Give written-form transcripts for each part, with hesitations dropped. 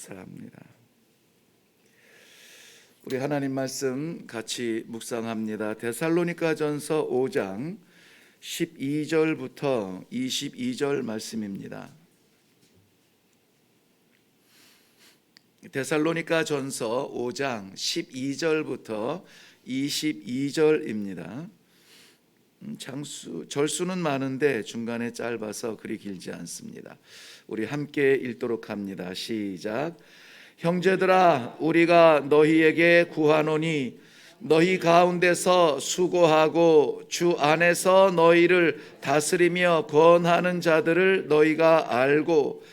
감사합니다. 우리 하나님 말씀 같이 묵상합니다. 데살로니가전서 5장 12절부터 22절 말씀입니다. 데살로니가전서 5장 12절부터 22절입니다. 절수는 많은데 중간에 짧아서 그리 길지 않습니다. 우리 함께 읽도록 합니다. 시작. 형제들아, 우리가 너희에게 구하노니 너희 가운데서 수고하고 주 안에서 너희를 다스리며 권하는 자들을 너희가 알고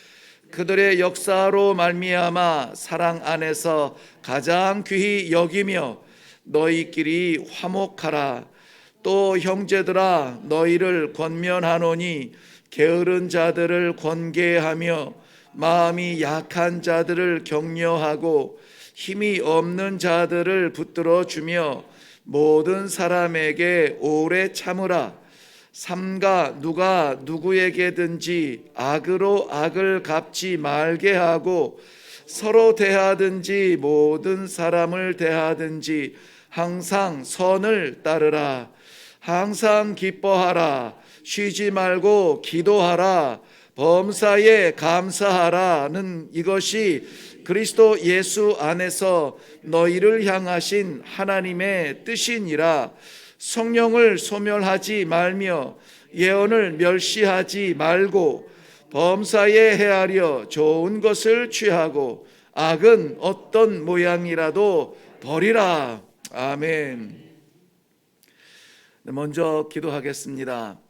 그들의 역사로 말미암아 사랑 안에서 가장 귀히 여기며 너희끼리 화목하라. 또 형제들아, 너희를 권면하노니 게으른 자들을 권계하며 마음이 약한 자들을 격려하고 힘이 없는 자들을 붙들어 주며 모든 사람에게 오래 참으라. 삼가 누가 누구에게든지 악으로 악을 갚지 말게 하고 서로 대하든지 모든 사람을 대하든지 항상 선을 따르라. 항상 기뻐하라. 쉬지 말고 기도하라. 범사에 감사하라는 이것이 그리스도 예수 안에서 너희를 향하신 하나님의 뜻이니라. 성령을 소멸하지 말며 예언을 멸시하지 말고 범사에 헤아려 좋은 것을 취하고 악은 어떤 모양이라도 버리라. 아멘. 먼저 기도하겠습니다.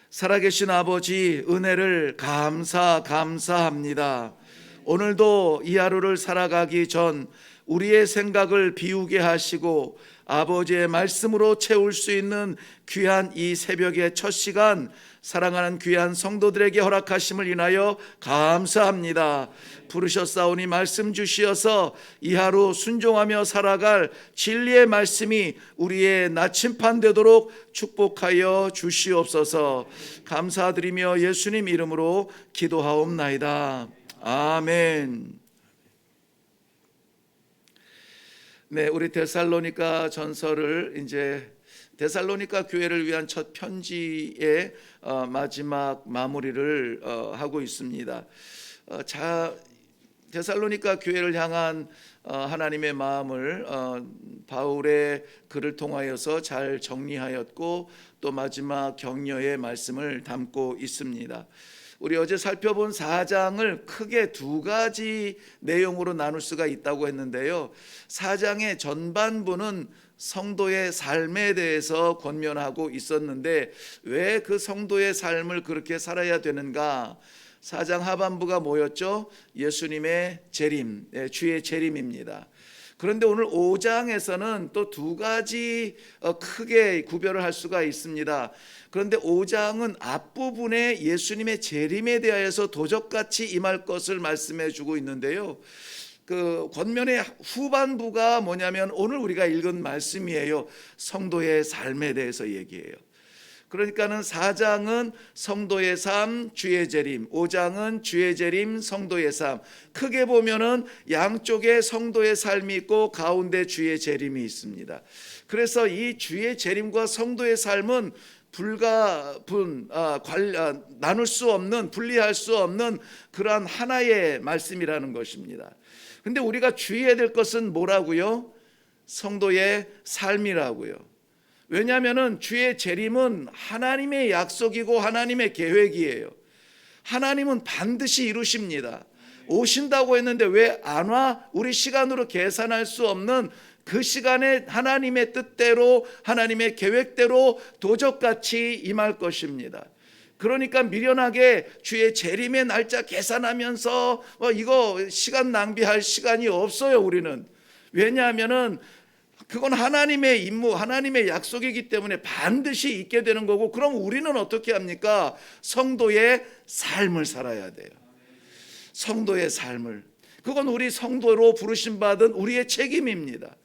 살아계신 아버지, 은혜를 감사합니다. 오늘도 이 하루를 살아가기 전 우리의 생각을 비우게 하시고 아버지의 말씀으로 채울 수 있는 귀한 이 새벽의 첫 시간, 사랑하는 귀한 성도들에게 허락하심을 인하여 감사합니다. 부르셨사오니 말씀 주시어서 이 하루 순종하며 살아갈 진리의 말씀이 우리의 나침판 되도록 축복하여 주시옵소서. 감사드리며 예수님 이름으로 기도하옵나이다. 아멘. 네, 우리 데살로니가 전서를 이제 데살로니가 교회를 위한 첫 편지의 마지막 마무리를 하고 있습니다. 데살로니가 교회를 향한 하나님의 마음을 바울의 글을 통하여서 잘 정리하였고 또 마지막 격려의 말씀을 담고 있습니다. 우리 어제 살펴본 4장을 크게 두 가지 내용으로 나눌 수가 있다고 했는데요. 4장의 전반부는 성도의 삶에 대해서 권면하고 있었는데 왜 그 성도의 삶을 그렇게 살아야 되는가? 4장 하반부가 뭐였죠? 예수님의 재림, 주의 재림입니다. 그런데 오늘 5장에서는 또 두 가지 크게 구별을 할 수가 있습니다. 그런데 5장은 앞부분에 예수님의 재림에 대하여서 도적같이 임할 것을 말씀해 주고 있는데요. 그 권면의 후반부가 뭐냐면 오늘 우리가 읽은 말씀이에요. 성도의 삶에 대해서 얘기해요. 그러니까는 4장은 성도의 삶, 주의 재림, 5장은 주의 재림, 성도의 삶. 크게 보면은 양쪽에 성도의 삶이 있고 가운데 주의 재림이 있습니다. 그래서 이 주의 재림과 성도의 삶은 나눌 수 없는, 분리할 수 없는 그러한 하나의 말씀이라는 것입니다. 근데 우리가 주의해야 될 것은 뭐라고요? 성도의 삶이라고요. 왜냐하면 주의 재림은 하나님의 약속이고 하나님의 계획이에요. 하나님은 반드시 이루십니다. 오신다고 했는데 왜 안 와? 우리 시간으로 계산할 수 없는 그 시간에 하나님의 뜻대로 하나님의 계획대로 도적같이 임할 것입니다. 그러니까 미련하게 주의 재림의 날짜 계산하면서 이거 시간 낭비할 시간이 없어요. 우리는. 왜냐하면은 그건 하나님의 임무, 하나님의 약속이기 때문에 반드시 있게 되는 거고, 그럼 우리는 어떻게 합니까? 성도의 삶을 살아야 돼요. 성도의 삶을. 그건 우리 성도로 부르심 받은 우리의 책임입니다.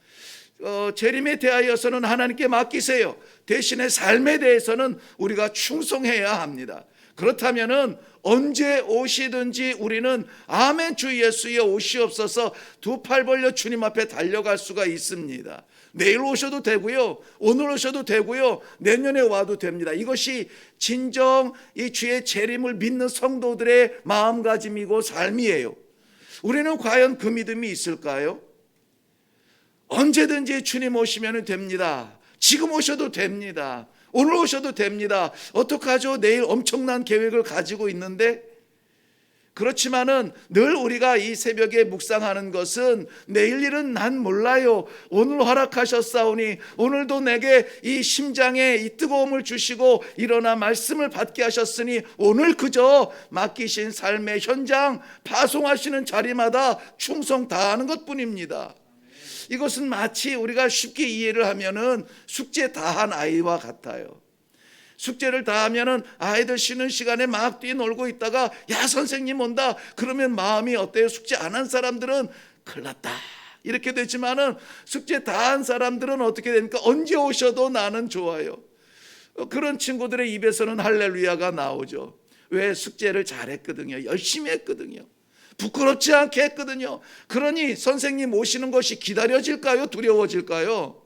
재림에 대하여서는 하나님께 맡기세요. 대신에 삶에 대해서는 우리가 충성해야 합니다. 그렇다면은 언제 오시든지 우리는 아멘 주 예수여 오시옵소서 두 팔 벌려 주님 앞에 달려갈 수가 있습니다. 내일 오셔도 되고요, 오늘 오셔도 되고요, 내년에 와도 됩니다. 이것이 진정 이 주의 재림을 믿는 성도들의 마음가짐이고 삶이에요. 우리는 과연 그 믿음이 있을까요? 언제든지 주님 오시면 됩니다. 지금 오셔도 됩니다. 오늘 오셔도 됩니다. 어떡하죠? 내일 엄청난 계획을 가지고 있는데. 그렇지만은 늘 우리가 이 새벽에 묵상하는 것은 내일 일은 난 몰라요. 오늘 허락하셨사오니 오늘도 내게 이 심장에 이 뜨거움을 주시고 일어나 말씀을 받게 하셨으니 오늘 그저 맡기신 삶의 현장 파송하시는 자리마다 충성 다하는 것뿐입니다. 이것은 마치 우리가 쉽게 이해를 하면은 숙제 다한 아이와 같아요. 숙제를 다 하면은 아이들 쉬는 시간에 막 뛰놀고 있다가 야 선생님 온다 그러면 마음이 어때요? 숙제 안 한 사람들은 큰일 났다 이렇게 되지만은 숙제 다 한 사람들은 어떻게 됩니까? 언제 오셔도 나는 좋아요. 그런 친구들의 입에서는 할렐루야가 나오죠. 왜? 숙제를 잘했거든요. 열심히 했거든요. 부끄럽지 않게 했거든요. 그러니 선생님 오시는 것이 기다려질까요? 두려워질까요?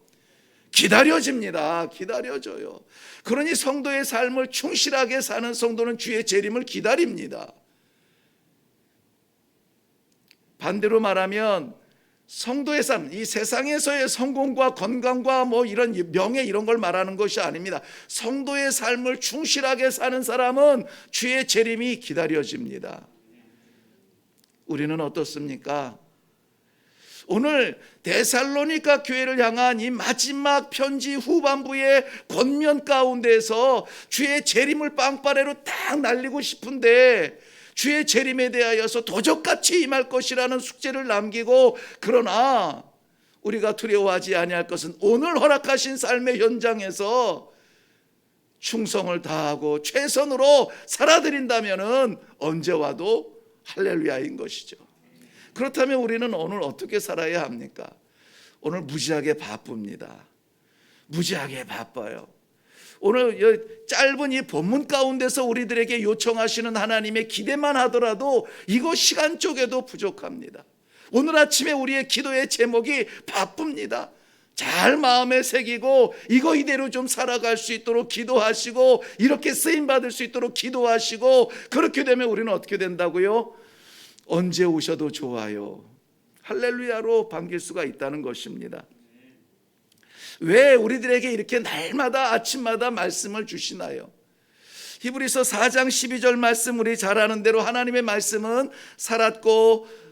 기다려집니다. 기다려져요. 그러니 성도의 삶을 충실하게 사는 성도는 주의 재림을 기다립니다. 반대로 말하면 성도의 삶, 이 세상에서의 성공과 건강과 뭐 이런 명예 이런 걸 말하는 것이 아닙니다. 성도의 삶을 충실하게 사는 사람은 주의 재림이 기다려집니다. 우리는 어떻습니까? 오늘 데살로니가 교회를 향한 이 마지막 편지 후반부의 권면 가운데서 주의 재림을 빵빠레로 딱 날리고 싶은데 주의 재림에 대하여서 도적같이 임할 것이라는 숙제를 남기고, 그러나 우리가 두려워하지 아니할 것은 오늘 허락하신 삶의 현장에서 충성을 다하고 최선으로 살아드린다면은 언제 와도 할렐루야인 것이죠. 그렇다면 우리는 오늘 어떻게 살아야 합니까? 오늘 무지하게 바쁩니다. 무지하게 바빠요. 오늘 짧은 이 본문 가운데서 우리들에게 요청하시는 하나님의 기대만 하더라도 이거 시간 쪽에도 부족합니다. 오늘 아침에 우리의 기도의 제목이 바쁩니다. 잘 마음에 새기고 이거 이대로 좀 살아갈 수 있도록 기도하시고 이렇게 쓰임받을 수 있도록 기도하시고, 그렇게 되면 우리는 어떻게 된다고요? 언제 오셔도 좋아요. 할렐루야로 반길 수가 있다는 것입니다. 왜 우리들에게 이렇게 날마다 아침마다 말씀을 주시나요? 히브리서 4장 12절 말씀 우리 잘 아는 대로 하나님의 말씀은 살았고,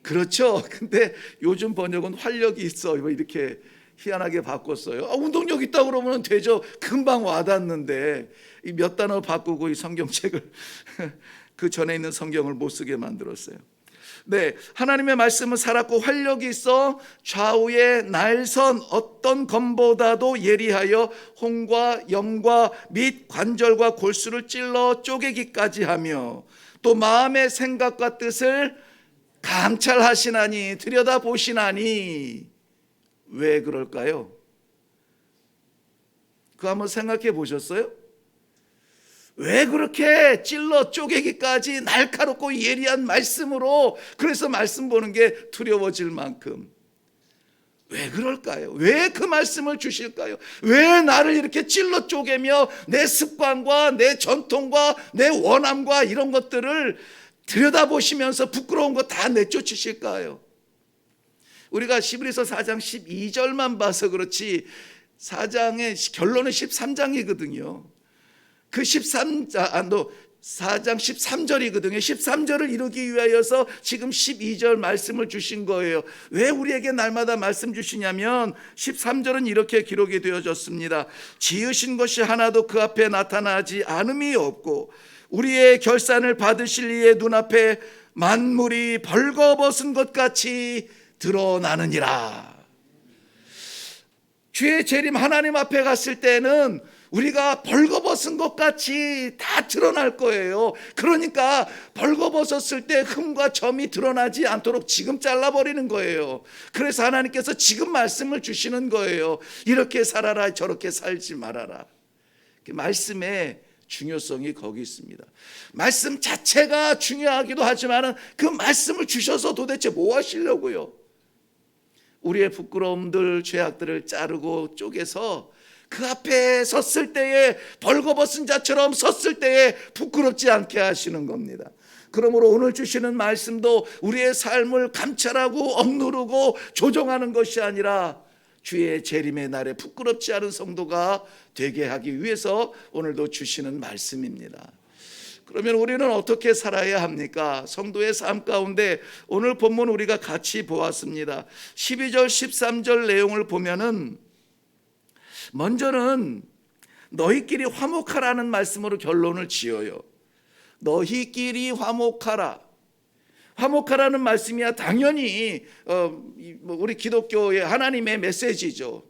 그렇죠. 근데 요즘 번역은 활력이 있어 이렇게 희한하게 바꿨어요. 운동력 있다고 그러면 되죠. 금방 와닿는데 몇 단어 바꾸고 이 성경책을 그 전에 있는 성경을 못 쓰게 만들었어요. 네, 하나님의 말씀은 살았고 활력이 있어 좌우의 날선 어떤 검보다도 예리하여 혼과 영과 및 관절과 골수를 찔러 쪼개기까지 하며 또 마음의 생각과 뜻을 감찰하시나니 들여다보시나니. 왜 그럴까요? 그거 한번 생각해 보셨어요? 왜 그렇게 찔러 쪼개기까지 날카롭고 예리한 말씀으로, 그래서 말씀 보는 게 두려워질 만큼. 왜 그럴까요? 왜 그 말씀을 주실까요? 왜 나를 이렇게 찔러 쪼개며 내 습관과 내 전통과 내 원함과 이런 것들을 들여다보시면서 부끄러운 거 다 내쫓으실까요? 우리가 히브리서 4장 12절만 봐서 그렇지 4장의 결론은 13장이거든요. 그 4장 13절이거든요. 13절을 이루기 위하여서 지금 12절 말씀을 주신 거예요. 왜 우리에게 날마다 말씀 주시냐면 13절은 이렇게 기록이 되어졌습니다. 지으신 것이 하나도 그 앞에 나타나지 않음이 없고 우리의 결산을 받으실 이의 눈앞에 만물이 벌거벗은 것 같이 드러나느니라. 주의 재림 하나님 앞에 갔을 때는 우리가 벌거벗은 것 같이 다 드러날 거예요. 그러니까 벌거벗었을 때 흠과 점이 드러나지 않도록 지금 잘라버리는 거예요. 그래서 하나님께서 지금 말씀을 주시는 거예요. 이렇게 살아라, 저렇게 살지 말아라. 말씀에 중요성이 거기 있습니다. 말씀 자체가 중요하기도 하지만 그 말씀을 주셔서 도대체 뭐 하시려고요? 우리의 부끄러움들, 죄악들을 자르고 쪼개서 그 앞에 섰을 때에 벌거벗은 자처럼 섰을 때에 부끄럽지 않게 하시는 겁니다. 그러므로 오늘 주시는 말씀도 우리의 삶을 감찰하고 억누르고 조정하는 것이 아니라 주의 재림의 날에 부끄럽지 않은 성도가 되게 하기 위해서 오늘도 주시는 말씀입니다. 그러면 우리는 어떻게 살아야 합니까? 성도의 삶 가운데 오늘 본문 우리가 같이 보았습니다. 12절 13절 내용을 보면은 먼저는 너희끼리 화목하라는 말씀으로 결론을 지어요. 너희끼리 화목하라. 화목하라는 말씀이야 당연히 우리 기독교의 하나님의 메시지죠.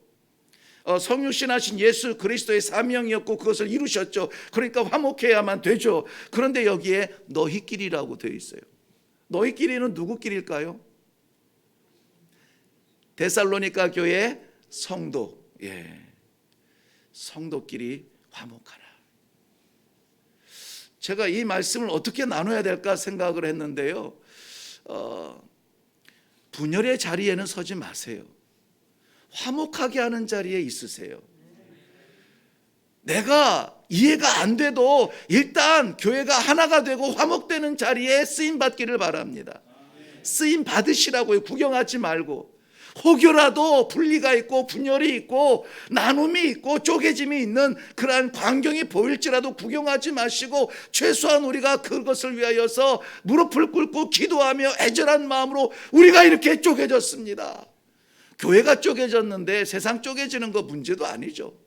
성육신하신 예수 그리스도의 사명이었고 그것을 이루셨죠. 그러니까 화목해야만 되죠. 그런데 여기에 너희끼리라고 되어 있어요. 너희끼리는 누구끼리일까요? 데살로니가 교회 성도, 성도끼리 화목하라. 제가 이 말씀을 어떻게 나눠야 될까 생각을 했는데요. 분열의 자리에는 서지 마세요. 화목하게 하는 자리에 있으세요. 내가 이해가 안 돼도 일단 교회가 하나가 되고 화목되는 자리에 쓰임 받기를 바랍니다. 쓰임 받으시라고요. 구경하지 말고. 혹여라도 분리가 있고 분열이 있고 나눔이 있고 쪼개짐이 있는 그러한 광경이 보일지라도 구경하지 마시고 최소한 우리가 그것을 위하여서 무릎을 꿇고 기도하며 애절한 마음으로 우리가 이렇게 쪼개졌습니다. 교회가 쪼개졌는데 세상 쪼개지는 거 문제도 아니죠.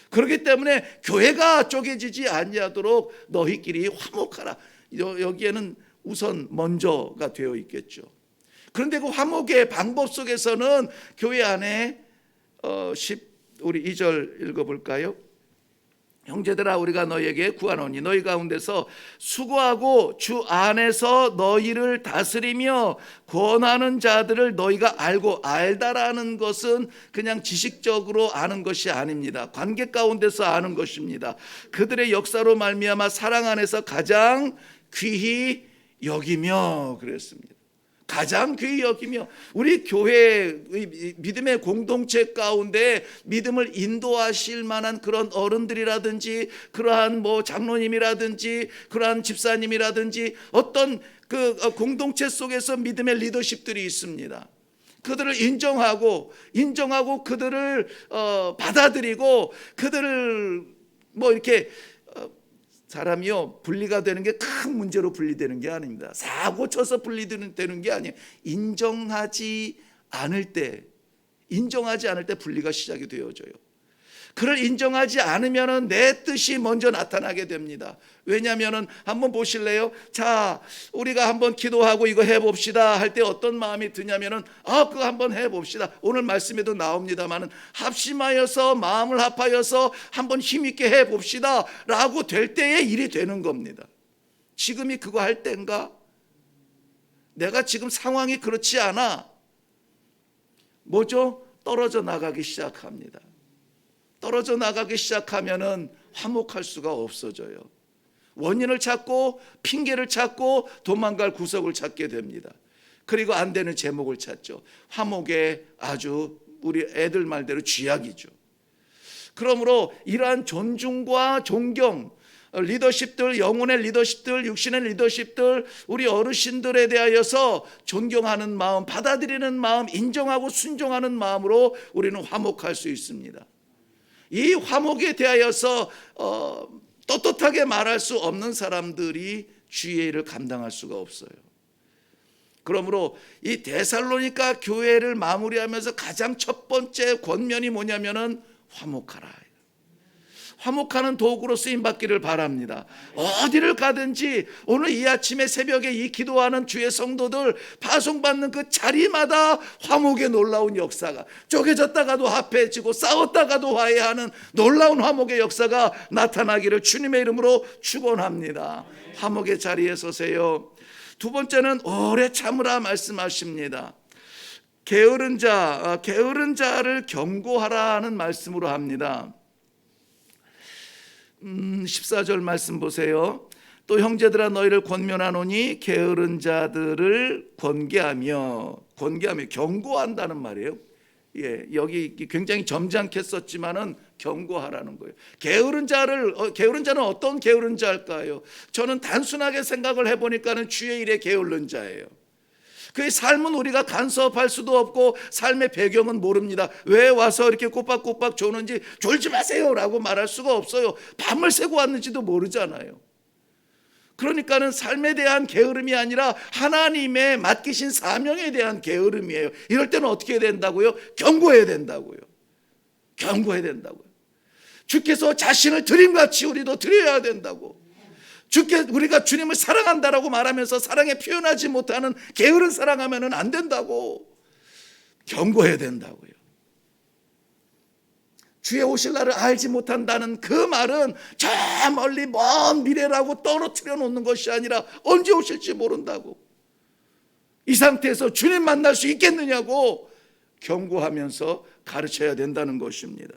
그렇기 때문에 교회가 쪼개지지 아니하도록 너희끼리 화목하라. 여기에는 우선 먼저가 되어 있겠죠. 그런데 그 화목의 방법 속에서는 교회 안에 우리 2절 읽어볼까요? 형제들아 우리가 너희에게 구하노니 너희 가운데서 수고하고 주 안에서 너희를 다스리며 권하는 자들을 너희가 알고 알다라는 것은 그냥 지식적으로 아는 것이 아닙니다. 관계 가운데서 아는 것입니다. 그들의 역사로 말미암아 사랑 안에서 가장 귀히 여기며 그랬습니다. 가장 귀히 여기며 우리 교회의 믿음의 공동체 가운데 믿음을 인도하실 만한 그런 어른들이라든지 그러한 장로님이라든지 그러한 집사님이라든지 어떤 그 공동체 속에서 믿음의 리더십들이 있습니다. 그들을 인정하고 그들을 받아들이고 그들을 이렇게 사람이요 분리가 되는 게 큰 문제로 분리되는 게 아닙니다. 사고 쳐서 분리되는 게 아니에요. 인정하지 않을 때 분리가 시작이 되어져요. 그를 인정하지 않으면 내 뜻이 먼저 나타나게 됩니다. 왜냐하면 한번 보실래요? 자, 우리가 한번 기도하고 이거 해봅시다 할 때 어떤 마음이 드냐면은 그거 한번 해봅시다. 오늘 말씀에도 나옵니다만은 합심하여서 마음을 합하여서 한번 힘있게 해봅시다 라고 될 때에 일이 되는 겁니다. 지금이 그거 할 때인가? 내가 지금 상황이 그렇지 않아. 뭐죠? 떨어져 나가기 시작합니다. 떨어져 나가기 시작하면은 화목할 수가 없어져요. 원인을 찾고 핑계를 찾고 도망갈 구석을 찾게 됩니다. 그리고 안 되는 제목을 찾죠. 화목의 아주 우리 애들 말대로 쥐약이죠. 그러므로 이러한 존중과 존경, 리더십들, 영혼의 리더십들, 육신의 리더십들, 우리 어르신들에 대하여서 존경하는 마음, 받아들이는 마음, 인정하고 순종하는 마음으로 우리는 화목할 수 있습니다. 이 화목에 대하여서 떳떳하게 말할 수 없는 사람들이 주의 일을 감당할 수가 없어요. 그러므로 이 데살로니가 교회를 마무리하면서 가장 첫 번째 권면이 뭐냐면은 화목하라. 화목하는 도구로 쓰임받기를 바랍니다. 어디를 가든지 오늘 이 아침에 새벽에 이 기도하는 주의 성도들 파송받는 그 자리마다 화목의 놀라운 역사가 쪼개졌다가도 합해지고 싸웠다가도 화해하는 놀라운 화목의 역사가 나타나기를 주님의 이름으로 축원합니다. 화목의 자리에 서세요. 두 번째는 오래 참으라 말씀하십니다. 게으른 자를 경고하라는 말씀으로 합니다. 14절 말씀 보세요. 또 형제들아 너희를 권면하노니 게으른 자들을 권계하며 경고한다는 말이에요. 예, 여기 굉장히 점잖게 썼지만은 경고하라는 거예요. 게으른 자는 어떤 게으른 자일까요? 저는 단순하게 생각을 해보니까는 주의 일에 게으른 자예요. 그의 삶은 우리가 간섭할 수도 없고 삶의 배경은 모릅니다. 왜 와서 이렇게 꼬박꼬박 조는지 졸지 마세요라고 말할 수가 없어요. 밤을 새고 왔는지도 모르잖아요. 그러니까는 삶에 대한 게으름이 아니라 하나님의 맡기신 사명에 대한 게으름이에요. 이럴 때는 어떻게 해야 된다고요? 경고해야 된다고요. 경고해야 된다고요. 주께서 자신을 드림같이 우리도 드려야 된다고. 우리가 주님을 사랑한다라고 말하면서 사랑에 표현하지 못하는 게으른 사랑하면 안 된다고 경고해야 된다고요. 주의 오실 날을 알지 못한다는 그 말은 저 멀리 먼 미래라고 떨어뜨려 놓는 것이 아니라 언제 오실지 모른다고, 이 상태에서 주님 만날 수 있겠느냐고 경고하면서 가르쳐야 된다는 것입니다.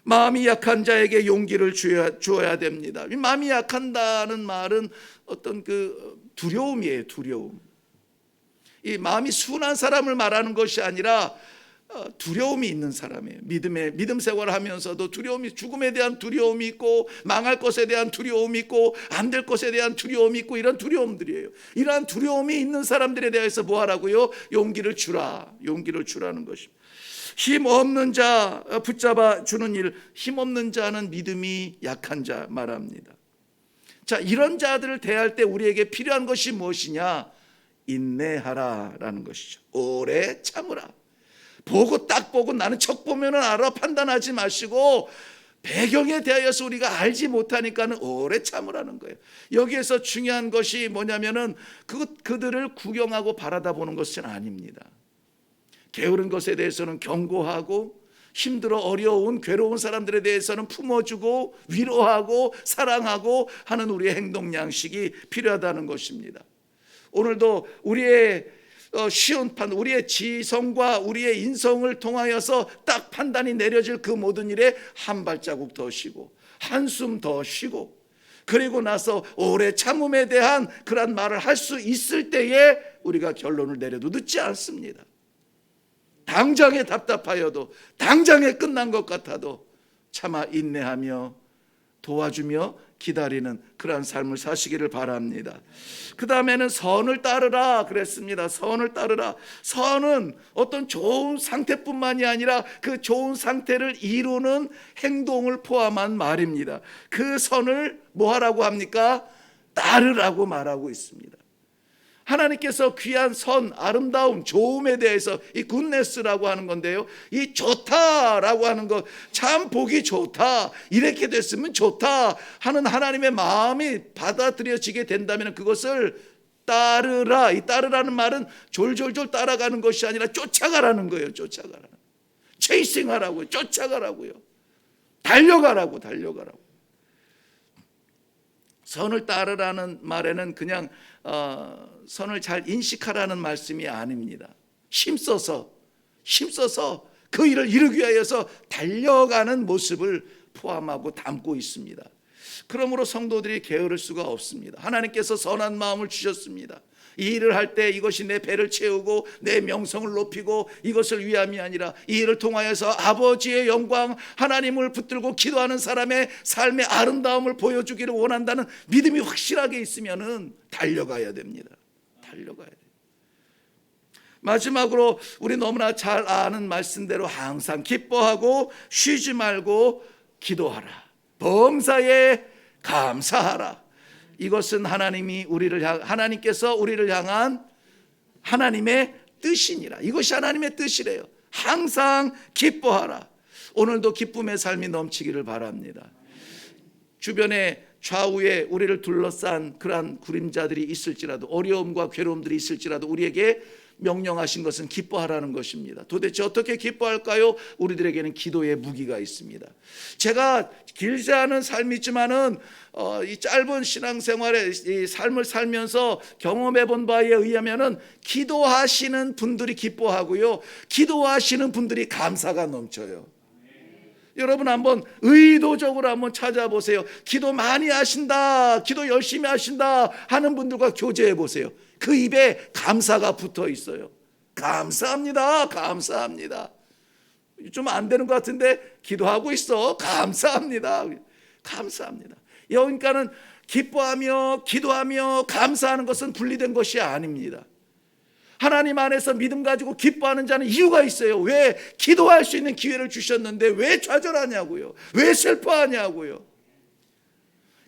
마음이 약한 자에게 용기를 주어야 됩니다. 마음이 약한다는 말은 어떤 그 두려움이에요. 두려움. 이 마음이 순한 사람을 말하는 것이 아니라 두려움이 있는 사람이에요. 믿음 생활을 하면서도 두려움이, 죽음에 대한 두려움이 있고 망할 것에 대한 두려움이 있고 안 될 것에 대한 두려움이 있고 이런 두려움들이에요. 이러한 두려움이 있는 사람들에 대해서 뭐 하라고요? 용기를 주라. 용기를 주라는 것입니다. 힘없는 자 붙잡아 주는 일. 힘없는 자는 믿음이 약한 자 말합니다. 자, 이런 자들을 대할 때 우리에게 필요한 것이 무엇이냐? 인내하라라는 것이죠. 오래 참으라. 딱 보고 나는 척 보면은 알아 판단하지 마시고 배경에 대하여서 우리가 알지 못하니까는 오래 참으라는 거예요. 여기에서 중요한 것이 뭐냐면은 그들을 구경하고 바라다 보는 것은 아닙니다. 게으른 것에 대해서는 경고하고 힘들어 어려운 괴로운 사람들에 대해서는 품어주고 위로하고 사랑하고 하는 우리의 행동 양식이 필요하다는 것입니다. 오늘도 우리의 쉬운 우리의 지성과 우리의 인성을 통하여서 딱 판단이 내려질 그 모든 일에 한 발자국 더 쉬고 한숨 더 쉬고 그리고 나서 오래 참음에 대한 그런 말을 할 수 있을 때에 우리가 결론을 내려도 늦지 않습니다. 당장에 답답하여도 당장에 끝난 것 같아도 참아 인내하며 도와주며 기다리는 그러한 삶을 사시기를 바랍니다. 그 다음에는 선을 따르라 그랬습니다. 선을 따르라. 선은 어떤 좋은 상태뿐만이 아니라 그 좋은 상태를 이루는 행동을 포함한 말입니다. 그 선을 뭐 하라고 합니까? 따르라고 말하고 있습니다. 하나님께서 귀한 선, 아름다움, 좋음에 대해서 이 굿네스라고 하는 건데요, 이 좋다라고 하는 것, 참 보기 좋다, 이렇게 됐으면 좋다 하는 하나님의 마음이 받아들여지게 된다면 그것을 따르라. 이 따르라는 말은 졸졸졸 따라가는 것이 아니라 쫓아가라는 거예요. 쫓아가라. 체이싱하라고요. 쫓아가라고요. 달려가라고. 선을 따르라는 말에는 그냥 선을 잘 인식하라는 말씀이 아닙니다. 힘써서 그 일을 이루기 위하여서 달려가는 모습을 포함하고 담고 있습니다. 그러므로 성도들이 게으를 수가 없습니다. 하나님께서 선한 마음을 주셨습니다. 이 일을 할 때 이것이 내 배를 채우고 내 명성을 높이고 이것을 위함이 아니라 이 일을 통하여서 아버지의 영광, 하나님을 붙들고 기도하는 사람의 삶의 아름다움을 보여주기를 원한다는 믿음이 확실하게 있으면은 달려가야 됩니다. 달려가야 돼요. 마지막으로 우리 너무나 잘 아는 말씀대로 항상 기뻐하고 쉬지 말고 기도하라. 범사에 감사하라. 이것은 하나님께서 우리를 향한 하나님의 뜻이니라. 이것이 하나님의 뜻이래요. 항상 기뻐하라. 오늘도 기쁨의 삶이 넘치기를 바랍니다. 주변에 좌우에 우리를 둘러싼 그러한 그림자들이 있을지라도, 어려움과 괴로움들이 있을지라도 우리에게 명령하신 것은 기뻐하라는 것입니다. 도대체 어떻게 기뻐할까요? 우리들에게는 기도의 무기가 있습니다. 제가 길지 않은 삶이지만은 이 짧은 신앙생활의 이 삶을 살면서 경험해 본 바에 의하면은 기도하시는 분들이 기뻐하고요, 기도하시는 분들이 감사가 넘쳐요. 여러분 한번 의도적으로 한번 찾아보세요. 기도 많이 하신다, 기도 열심히 하신다 하는 분들과 교제해 보세요. 그 입에 감사가 붙어 있어요. 감사합니다, 감사합니다. 좀 안 되는 것 같은데 기도하고 있어. 감사합니다, 감사합니다. 그러니까는 기뻐하며 기도하며 감사하는 것은 분리된 것이 아닙니다. 하나님 안에서 믿음 가지고 기뻐하는 자는 이유가 있어요. 왜? 기도할 수 있는 기회를 주셨는데 왜 좌절하냐고요. 왜 슬퍼하냐고요.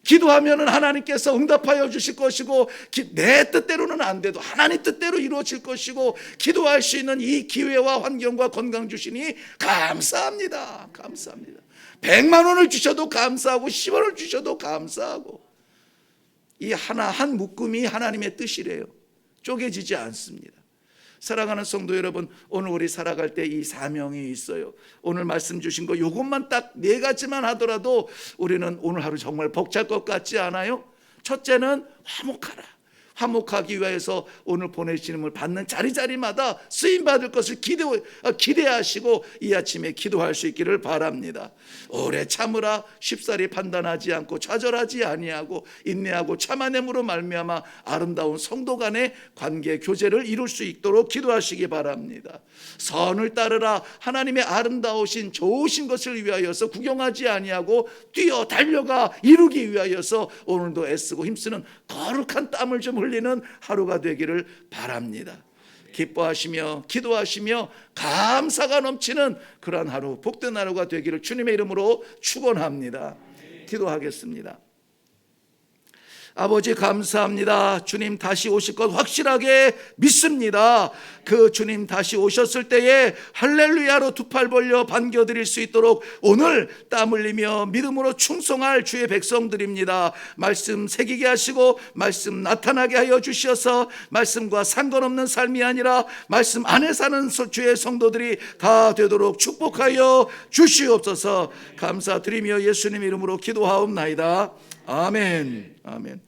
기도하면은 하나님께서 응답하여 주실 것이고, 내 뜻대로는 안 돼도 하나님 뜻대로 이루어질 것이고, 기도할 수 있는 이 기회와 환경과 건강 주시니 감사합니다. 감사합니다. 100만 원을 주셔도 감사하고 10원을 주셔도 감사하고, 이 하나 한 묶음이 하나님의 뜻이래요. 쪼개지지 않습니다. 사랑하는 성도 여러분, 오늘 우리 살아갈 때 이 사명이 있어요. 오늘 말씀 주신 거 요것만 딱 4가지만 하더라도 우리는 오늘 하루 정말 벅찰 것 같지 않아요? 첫째는 화목하라. 화목하기 위해서 오늘 보내시는 받는 자리자리마다 쓰임받을 것을 기대하시고 이 아침에 기도할 수 있기를 바랍니다. 오래 참으라. 쉽사리 판단하지 않고 좌절하지 아니하고 인내하고 참아냄으로 말미암아 아름다운 성도 간의 관계 교제를 이룰 수 있도록 기도하시기 바랍니다. 선을 따르라. 하나님의 아름다우신 좋으신 것을 위하여서 구경하지 아니하고 뛰어 달려가 이루기 위하여서 오늘도 애쓰고 힘쓰는 거룩한 땀을 좀 흘리는 하루가 되기를 바랍니다. 기뻐하시며 기도하시며 감사가 넘치는 그러한 하루, 복된 하루가 되기를 주님의 이름으로 축원합니다. 기도하겠습니다. 아버지 감사합니다. 주님 다시 오실 것 확실하게 믿습니다. 그 주님 다시 오셨을 때에 할렐루야로 두 팔 벌려 반겨드릴 수 있도록 오늘 땀 흘리며 믿음으로 충성할 주의 백성들입니다. 말씀 새기게 하시고 말씀 나타나게 하여 주셔서 말씀과 상관없는 삶이 아니라 말씀 안에 사는 주의 성도들이 다 되도록 축복하여 주시옵소서. 감사드리며 예수님 이름으로 기도하옵나이다. 아멘. 아멘.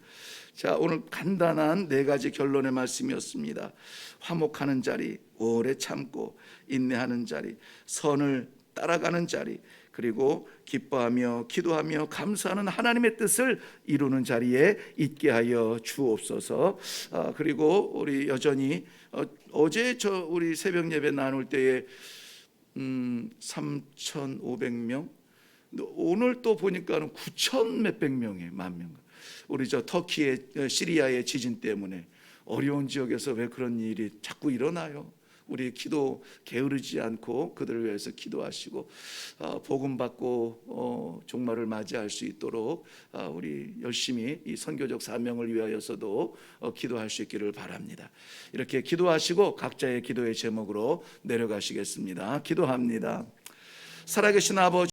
자, 오늘 간단한 4가지 결론의 말씀이었습니다. 화목하는 자리, 오래 참고 인내하는 자리, 선을 따라가는 자리, 그리고 기뻐하며 기도하며 감사하는 하나님의 뜻을 이루는 자리에 있게 하여 주옵소서. 그리고 우리 여전히 어제 우리 새벽 예배 나눌 때에 3,500명, 오늘 또 보니까는 9,000 몇백 명이에요. 10,000명. 우리 터키의 시리아의 지진 때문에 어려운 지역에서 왜 그런 일이 자꾸 일어나요? 우리 기도 게으르지 않고 그들을 위해서 기도하시고 복음 받고 종말을 맞이할 수 있도록 우리 열심히 이 선교적 사명을 위하여서도 기도할 수 있기를 바랍니다. 이렇게 기도하시고 각자의 기도의 제목으로 내려가시겠습니다. 기도합니다. 살아계신 아버지,